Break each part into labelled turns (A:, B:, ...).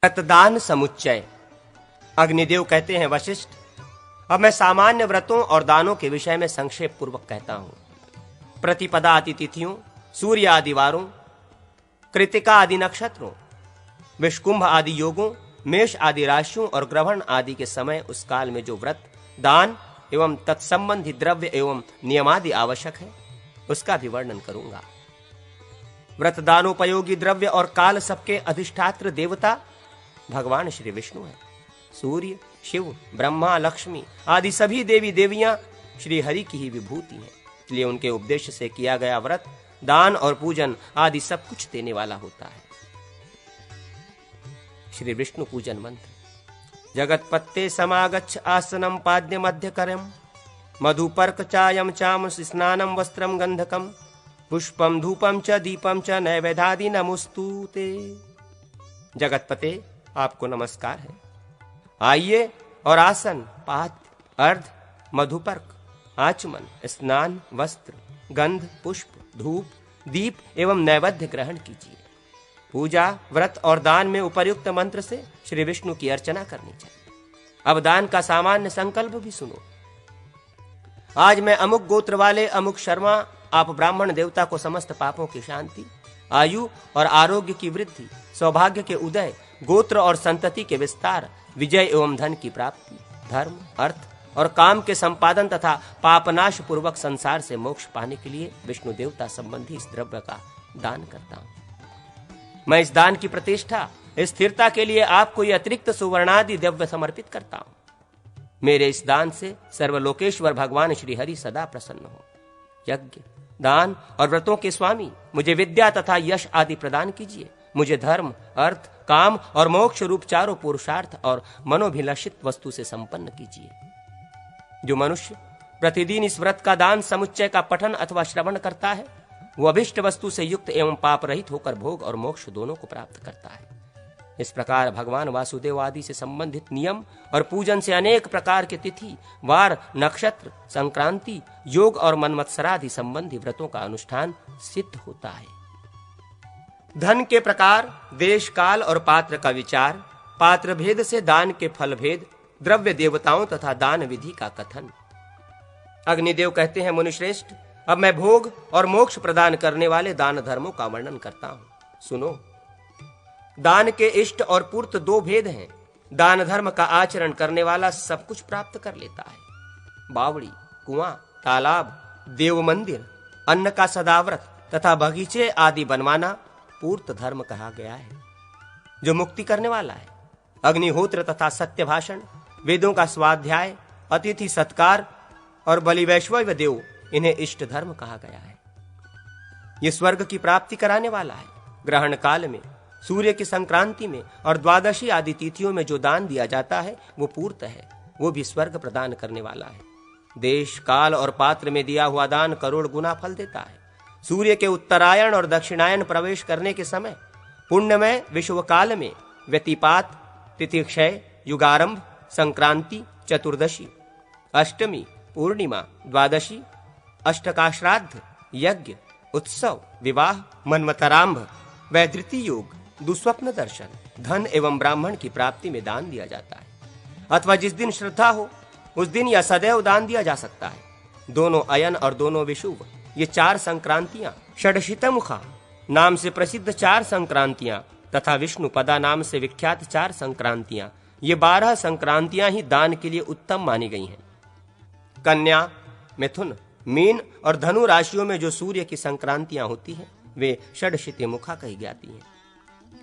A: व्रतदान समुच्चय। अग्निदेव कहते हैं, वशिष्ठ, अब मैं सामान्य व्रतों और दानों के विषय में संक्षेप पूर्वक कहता हूं। प्रतिपदा आदि तिथियों, सूर्य आदि वारों, कृतिका आदि नक्षत्रों, विषकुंभ आदि योगों, मेष आदि राशियों और ग्रहण आदि के समय उस काल में जो व्रत, दान एवं तत्संबंधी द्रव्य एवं नियमादि आवश्यक है, उसका भी वर्णन करूंगा। व्रतदानोपयोगी द्रव्य और काल सबके अधिष्ठात्र देवता भगवान श्री विष्णु है। सूर्य, शिव, ब्रह्मा, लक्ष्मी आदि सभी देवी देवियां श्री हरि की ही विभूति हैं। इसलिए उनके उपदेश से किया गया व्रत, दान और पूजन आदि सब कुछ देने वाला होता है। श्री विष्णु पूजन मंत्र। जगतपत्ते समागच्छ आसनम पाद्य मध्य करम मधुपर्क चायम चाम स्नानम वस्त्रम गंधकम पुष्पम धूपम च दीपम च नैवेद्यादि नमोस्तुते। जगतपते, आपको नमस्कार है। आइए और आसन, पाद्य, अर्ध, मधुपर्क, आचमन, स्नान, वस्त्र, गंध, पुष्प, धूप, दीप एवं नैवेद्य ग्रहण कीजिए। पूजा, व्रत और दान में उपर्युक्त मंत्र से श्री विष्णु की अर्चना करनी चाहिए। अब दान का सामान्य संकल्प भी सुनो। आज मैं अमुक गोत्र वाले अमुक शर्मा आप ब्राह्मण देवता को समस्त पापों की शांति, आयु और आरोग्य की वृद्धि, सौभाग्य के उदय, गोत्र और संतति के विस्तार, विजय एवं धन की प्राप्ति, धर्म, अर्थ और काम के संपादन तथा पापनाश पूर्वक संसार से मोक्ष पाने के लिए विष्णु देवता संबंधी इस द्रव्य का दान करता हूं। मैं इस दान की प्रतिष्ठा, स्थिरता के लिए आपको ये अतिरिक्त सुवर्णादि द्रव्य समर्पित करता हूं। मेरे इस दान से सर्वलोकेश्वर भगवान श्री हरि सदा प्रसन्न हो। यज्ञ, दान और व्रतों के स्वामी, मुझे विद्या तथा यश आदि प्रदान कीजिए। मुझे धर्म, अर्थ, काम और मोक्ष रूप चारों पुरुषार्थ और मनोभिलषित वस्तु से संपन्न कीजिए। जो मनुष्य प्रतिदिन इस व्रत का दान समुच्चय का पठन अथवा श्रवण करता है, वो अभिष्ट वस्तु से युक्त एवं पाप रहित होकर भोग और मोक्ष दोनों को प्राप्त करता है। इस प्रकार भगवान वासुदेव आदि से संबंधित नियम और पूजन से अनेक प्रकार के तिथि, वार, नक्षत्र, संक्रांति, योग और मनमत्सरादि संबंधी व्रतों का अनुष्ठान सिद्ध होता है। धन के प्रकार, देश काल और पात्र का विचार, पात्र भेद से दान के फल भेद, द्रव्य देवताओं तथा दान विधि का कथन। अग्निदेव कहते हैं, मुनिश्रेष्ठ, अब मैं भोग और मोक्ष प्रदान करने वाले दान धर्मों का वर्णन करता हूं। सुनो। दान के इष्ट और पूर्त दो भेद हैं। दान धर्म का आचरण करने वाला सब कुछ प्राप्त कर लेता है। बावड़ी, कुआं, तालाब, देव मंदिर, अन्न का सदाव्रत तथा बगीचे आदि बनवाना पूर्त धर्म कहा गया है, जो मुक्ति करने वाला है। अग्निहोत्र तथा सत्य भाषण, वेदों का स्वाध्याय, अतिथि सत्कार और बलि वैश्वव देव, इन्हें इष्ट धर्म कहा गया है। यह स्वर्ग की प्राप्ति कराने वाला है। ग्रहण काल में, सूर्य की संक्रांति में और द्वादशी आदि तिथियों में जो दान दिया जाता है वो पूर्त है, वो भी स्वर्ग प्रदान करने वाला है। देश, काल और पात्र में दिया हुआ दान करोड़ गुना फल देता है। सूर्य के उत्तरायण और दक्षिणायन प्रवेश करने के समय, पुण्यमय विश्व काल में, व्यतिपात, तिथिक्षय, युगारंभ, संक्रांति, चतुर्दशी, अष्टमी, पूर्णिमा, द्वादशी, अष्टकाश्राद्ध, यज्ञ, उत्सव, विवाह, मन्वतरांभ, वैधृति योग, दुस्वप्न दर्शन, धन एवं ब्राह्मण की प्राप्ति में दान दिया जाता है। अथवा जिस दिन श्रद्धा हो उस दिन या सदैव दान दिया जा सकता है। दोनों अयन और दोनों विषुव, ये चार संक्रांतियां, षडशितमुखा नाम से प्रसिद्ध चार संक्रांतियां तथा विष्णु पदा नाम से विख्यात चार संक्रांतियां, ये 12 संक्रांतियां ही दान के लिए उत्तम मानी गई हैं। कन्या, मिथुन, मीन और धनु राशियों में जो सूर्य की संक्रांतियां होती हैं, वे षडशितमुखा कही जाती हैं।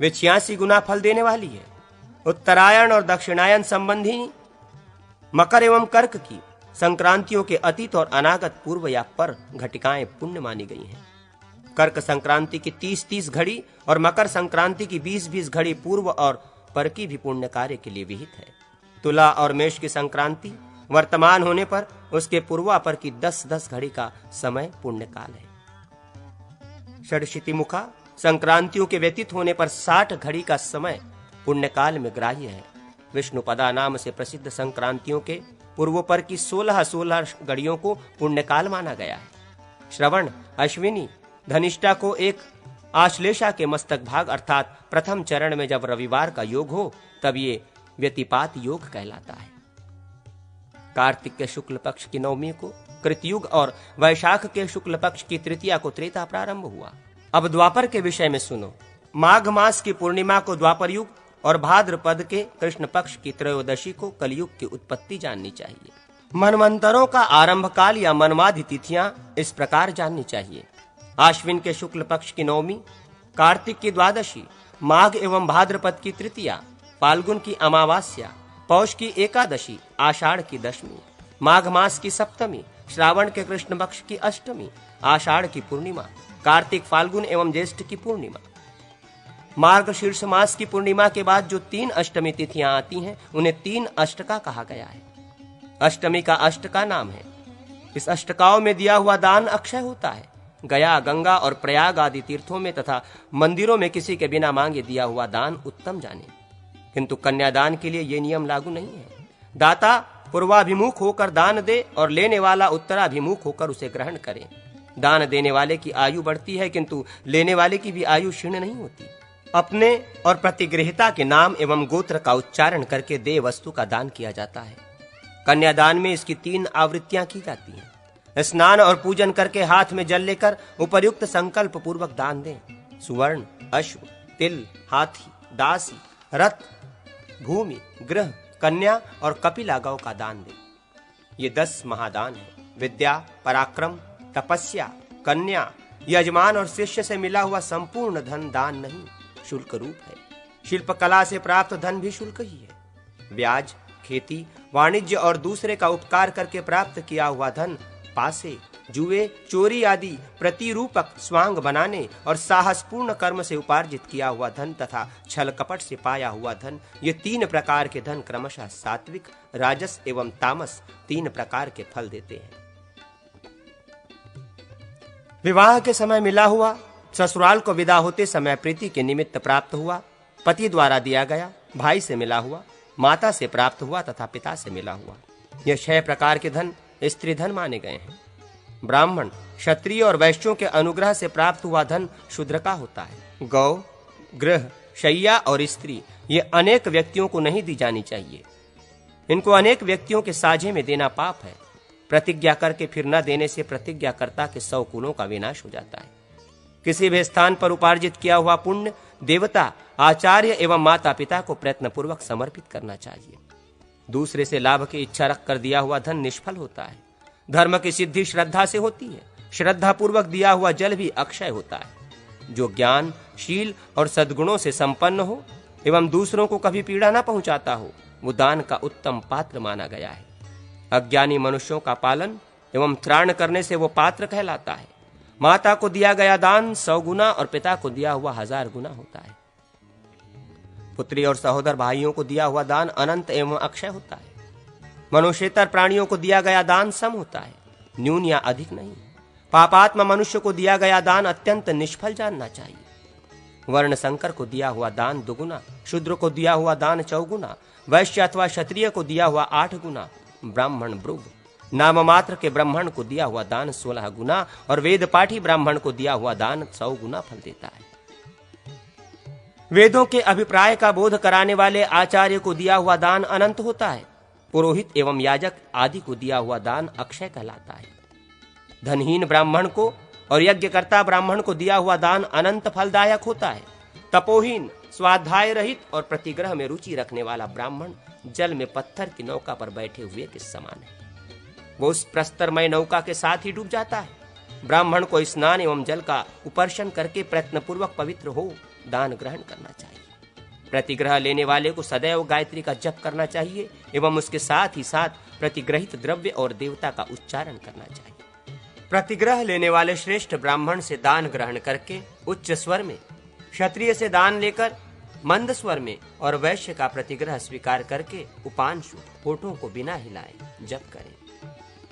A: वे 86 गुना फल देने वाली है। उत्तरायण और दक्षिणायन संबंधी मकर एवं कर्क की संक्रांतियों के अतीत और अनागत पूर्व या पर घटिकाएं पुण्य मानी गई हैं। कर्क संक्रांति की 30-30 घड़ी और मकर संक्रांति की 20-20 घड़ी पूर्व और पर की भी पुण्य कार्य के लिए विहित है। तुला और मेष की संक्रांति वर्तमान होने पर उसके पूर्वापर की 10-10 घड़ी का समय पुण्य काल है। षडशितिमुखा संक्रांतियों के व्यतीत होने पर 60 घड़ी का समय पुण्यकाल में ग्राह्य है। विष्णुपदा नाम से प्रसिद्ध संक्रांतियों के पूर्वोपर की 16 घड़ियों को पुण्यकाल माना गया है। श्रवण, अश्विनी, धनिष्ठा को एक आश्लेषा के मस्तक भाग अर्थात प्रथम चरण में जब रविवार का योग हो तब ये व्यतिपात योग कहलाता है। कार्तिक के शुक्ल पक्ष की नवमी को कृतयुग और वैशाख के शुक्ल पक्ष की तृतीया को त्रेता प्रारंभ हुआ। अब द्वापर के विषय में सुनो। माघ मास की पूर्णिमा को द्वापर युग और भाद्रपद के कृष्ण पक्ष की त्रयोदशी को कलयुग की उत्पत्ति जाननी चाहिए। मनवंतरों का आरंभ काल या मनवादि तिथियां इस प्रकार जाननी चाहिए। आश्विन के शुक्ल पक्ष की नवमी, कार्तिक की द्वादशी, माघ एवं भाद्रपद की तृतीया, फाल्गुन की अमावास्या, पौष की एकादशी, आषाढ़ की दशमी, माघ मास की सप्तमी, श्रावण के कृष्ण पक्ष की अष्टमी, आषाढ़ की पूर्णिमा, कार्तिक, फाल्गुन एवं ज्येष्ठ की पूर्णिमा। मार्गशीर्ष मास की पूर्णिमा के बाद जो 3 अष्टमी तिथियां आती हैं उन्हें 3 अष्टका कहा गया है। अष्टमी का अष्टका नाम है। इस अष्टकाओं में दिया हुआ दान अक्षय होता है। गया, गंगा और प्रयाग आदि तीर्थों में तथा मंदिरों में किसी के बिना मांगे दिया हुआ दान उत्तम जाने, किंतु कन्यादान के लिए ये नियम लागू नहीं है। दाता पूर्वाभिमुख होकर दान दे और लेने वाला उत्तराभिमुख होकर उसे ग्रहण करे। दान देने वाले की आयु बढ़ती है किंतु लेने वाले की भी आयु क्षीण नहीं होती। अपने और प्रतिगृहिता के नाम एवं गोत्र का उच्चारण करके देय वस्तु का दान किया जाता है। कन्यादान में इसकी 3 आवृत्तियां की जाती हैं। स्नान और पूजन करके हाथ में जल लेकर उपर्युक्त संकल्प पूर्वक दान दें। सुवर्ण, अश्व, तिल, हाथी, दासी, रथ, भूमि, गृह, कन्या और कपिला गौ का दान दें। ये 10 महादान हैं। विद्या, पराक्रम, तपस्या, कन्या, यजमान और शिष्य से मिला हुआ संपूर्ण धन दान नहीं, शुल्क रूप है। शिल्प कला से प्राप्त धन भी शुल्क ही है। ब्याज, खेती, वाणिज्य और दूसरे का उपकार करके प्राप्त किया हुआ धन, पासे, जुए, चोरी आदि प्रतिरूपक स्वांग बनाने और साहसपूर्ण कर्म से उपार्जित किया हुआ धन तथा छल कपट से पाया हुआ धन, ये 3 प्रकार के धन क्रमशः सात्विक, राजस एवं तामस 3 प्रकार के फल देते हैं। विवाह के समय मिला हुआ, ससुराल को विदा होते समय प्रीति के निमित्त प्राप्त हुआ, पति द्वारा दिया गया, भाई से मिला हुआ, माता से प्राप्त हुआ तथा पिता से मिला हुआ, ये 6 प्रकार के धन स्त्री धन माने गए हैं। ब्राह्मण, क्षत्रिय और वैश्यों के अनुग्रह से प्राप्त हुआ धन शूद्र का होता है। गौ, गृह, शैया और स्त्री ये अनेक व्यक्तियों को नहीं दी जानी चाहिए। इनको अनेक व्यक्तियों के साझे में देना पाप है। प्रतिज्ञा करके फिर न देने से प्रतिज्ञाकर्ता के 100 कुलों का विनाश हो जाता है। किसी भी स्थान पर उपार्जित किया हुआ पुण्य देवता, आचार्य एवं माता पिता को प्रयत्न पूर्वक समर्पित करना चाहिए। दूसरे से लाभ की इच्छा रखकर दिया हुआ धन निष्फल होता है। धर्म की सिद्धि श्रद्धा से होती है। श्रद्धा पूर्वक दिया हुआ जल भी अक्षय होता है। जो ज्ञान, शील और सद्गुणों से संपन्न हो एवं दूसरों को कभी पीड़ा न पहुंचाता हो, वो दान का उत्तम पात्र माना गया है। अज्ञानी मनुष्यों का पालन एवं त्राण करने से वो पात्र कहलाता है। माता को दिया गया दान 100 गुना और पिता को दिया हुआ 1000 गुना होता है। पुत्री और सहोदर भाइयों को दिया हुआ दान अनंत एवं अक्षय होता है। मनुष्येतर प्राणियों को दिया गया दान सम होता है, न्यून या अधिक नहीं। पापात्मा मनुष्य को दिया गया दान अत्यंत निष्फल जानना चाहिए। वर्ण संकर को दिया हुआ दान 2 गुना, शूद्र को दिया हुआ दान 4 गुना, वैश्य अथवा क्षत्रिय को दिया हुआ 8 गुना, ब्राह्मण ब्रुव नाम मात्र के ब्राह्मण को दिया हुआ दान 16 गुना और वेद पाठी ब्राह्मण को दिया हुआ दान 100 गुना फल देता है। वेदों के अभिप्राय का बोध कराने वाले आचार्य को दिया हुआ दान अनंत होता है। पुरोहित एवं याजक आदि को दिया हुआ दान अक्षय कहलाता है। धनहीन ब्राह्मण को और यज्ञकर्ता ब्राह्मण को दिया हुआ दान अनंत फलदायक होता है। तपोहीन, स्वाध्याय रहित और प्रतिग्रह में रुचि रखने वाला ब्राह्मण जल में पत्थर की नौका पर बैठे हुए के समान है। वो उस प्रस्तरमय नौका के साथ ही डूब जाता है। ब्राह्मण को स्नान एवं जल का उपर्शन करके प्रयत्नपूर्वक पवित्र हो दान ग्रहण करना चाहिए। प्रतिग्रह लेने वाले को सदैव गायत्री का जप करना चाहिए एवं उसके साथ ही साथ प्रतिग्रहित द्रव्य और देवता का उच्चारण करना चाहिए। प्रतिग्रह लेने वाले श्रेष्ठ ब्राह्मण से दान ग्रहण करके उच्च स्वर में, क्षत्रिय से दान लेकर मंद स्वर में और वैश्य का प्रतिग्रह स्वीकार करके उपांशु होठों को बिना हिलाए जप करें।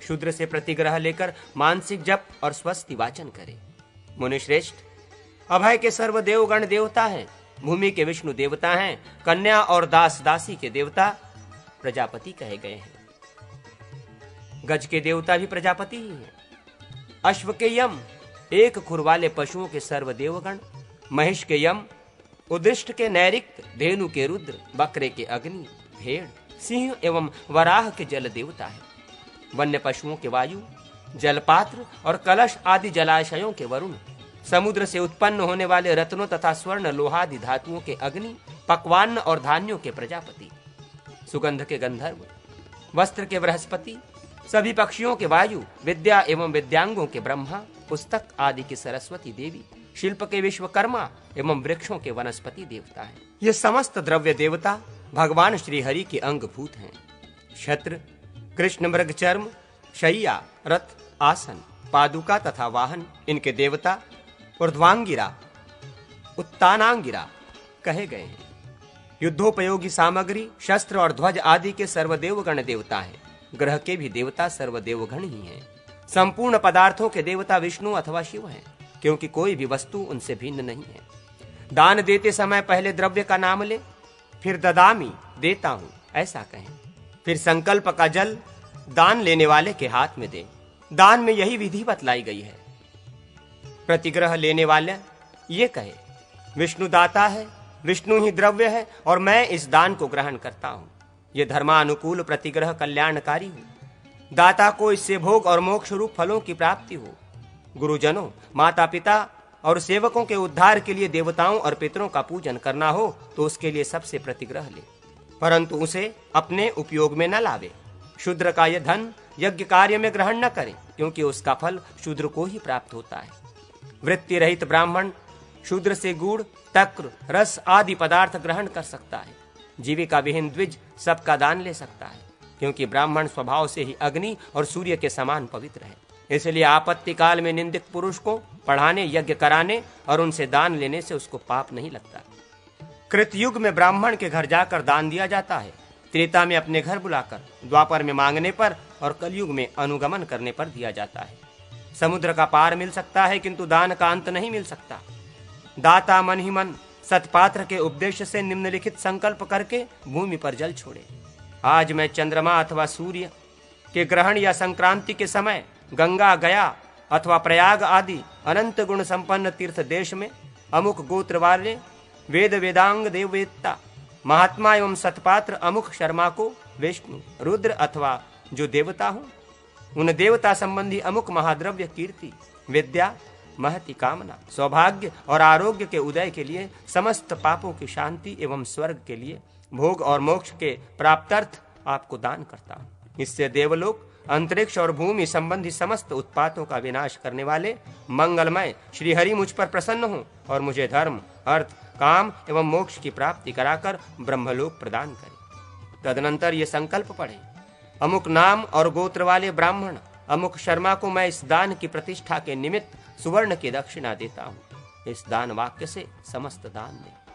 A: शूद्र से प्रतिग्रह लेकर मानसिक जप और स्वस्ति वाचन करें। मुनिश्रेष्ठ, अभय के सर्व देवगण देवता हैं, भूमि के विष्णु देवता हैं, कन्या और दास दासी के देवता प्रजापति कहे गए हैं। गज के देवता भी प्रजापति ही हैं। अश्व के यम, एक खुर वाले पशुओं के सर्व देवगण महिष के यम, उदिष्ट के नैऋत्य, धेनु के रुद्र, बकरे के अग्नि, भेड़, सिंह एवं वराह के जल देवता है। वन्य पशुओं के वायु, जलपात्र और कलश आदि जलाशयों के वरुण, समुद्र से उत्पन्न होने वाले रत्नों तथा स्वर्ण लोहादि धातुओं के अग्नि, पक्वान्न और धान्यों के प्रजापति, सुगंध के गंधर्व, वस्त्र के बृहस्पति, सभी पक्षियों के वायु, विद्या एवं विद्यांगों के ब्रह्मा, पुस्तक आदि की सरस्वती देवी, शिल्प के विश्वकर्मा एवं वृक्षों के वनस्पति देवता है। ये समस्त द्रव्य देवता भगवान श्री हरि के अंगभूत हैं। छत्र, कृष्ण मृग चर्म, शैया, रथ, आसन, पादुका तथा वाहन इनके देवता ऊर्ध्वांगिरा, उत्तानांगिरा कहे गए हैं। युद्धोपयोगी सामग्री, शस्त्र और ध्वज आदि के सर्वदेवगण देवता हैं। ग्रह के भी देवता सर्वदेवगण ही हैं। संपूर्ण पदार्थों के देवता विष्णु अथवा शिव हैं, क्योंकि कोई भी वस्तु उनसे भिन्न नहीं है। दान देते समय पहले द्रव्य का नाम ले, फिर ददामी देता हूं ऐसा कहें, फिर संकल्प का जल दान लेने वाले के हाथ में दें। दान में यही विधि बतलाई गई है। प्रतिग्रह लेने वाले ये कहे, विष्णु दाता है, विष्णु ही द्रव्य है और मैं इस दान को ग्रहण करता हूं। ये धर्मानुकूल प्रतिग्रह कल्याणकारी हो। दाता को इससे भोग और मोक्ष रूप फलों की प्राप्ति हो। गुरुजनों, माता पिता और सेवकों के उद्धार के लिए देवताओं और पितरों का पूजन करना हो तो उसके लिए सबसे प्रतिग्रह ले, परंतु उसे अपने उपयोग में न लावे। शूद्र का यह धन यज्ञ कार्य में ग्रहण न करे, क्योंकि उसका फल शूद्र को ही प्राप्त होता है। वृत्ति रहित ब्राह्मण शूद्र से गुड़, तक्र, रस आदि पदार्थ ग्रहण कर सकता है। जीविका विहीन द्विज सबका दान ले सकता है, क्योंकि ब्राह्मण स्वभाव से ही अग्नि और सूर्य के समान पवित्र है। इसलिए आपत्ति काल में निंदित पुरुष को पढ़ाने, यज्ञ कराने और उनसे दान लेने से उसको पाप नहीं लगता। कृतयुग में ब्राह्मण के घर जाकर दान दिया जाता है, त्रेता में अपने घर बुलाकर, द्वापर में मांगने पर और कलयुग में अनुगमन करने पर दिया जाता है। समुद्र का पार मिल सकता है, किंतु दान का अंत नहीं मिल सकता। दाता मन ही मन सतपात्र के उपदेश से निम्नलिखित संकल्प करके भूमि पर जल छोड़े। आज मैं चंद्रमा अथवा सूर्य के ग्रहण या संक्रांति के समय गंगा, गया अथवा प्रयाग आदि अनंत गुण संपन्न तीर्थ देश में अमुक गोत्र वाले वेद वेदांग देववेत्ता महात्मा एवं सतपात्र अमुक शर्मा को विष्णु, रुद्र अथवा जो देवता हो, उन देवता संबंधी अमुक महाद्रव्य, कीर्ति, विद्या, महति, कामना, सौभाग्य और आरोग्य के उदय के लिए, समस्त पापों की शांति एवं स्वर्ग के लिए, भोग और मोक्ष के प्राप्त्यर्थ आपको दान करता हूँ। इससे देवलोक, अंतरिक्ष और भूमि संबंधी समस्त उत्पातों का विनाश करने वाले मंगलमय श्री हरि मुझ पर प्रसन्न हो और मुझे धर्म, अर्थ, काम एवं मोक्ष की प्राप्ति कराकर ब्रह्मलोक प्रदान करे। तदनंतर ये संकल्प पढ़े, अमुक नाम और गोत्र वाले ब्राह्मण अमुक शर्मा को मैं इस दान की प्रतिष्ठा के निमित्त सुवर्ण की दक्षिणा देता हूँ। इस दान वाक्य से समस्त दान दे।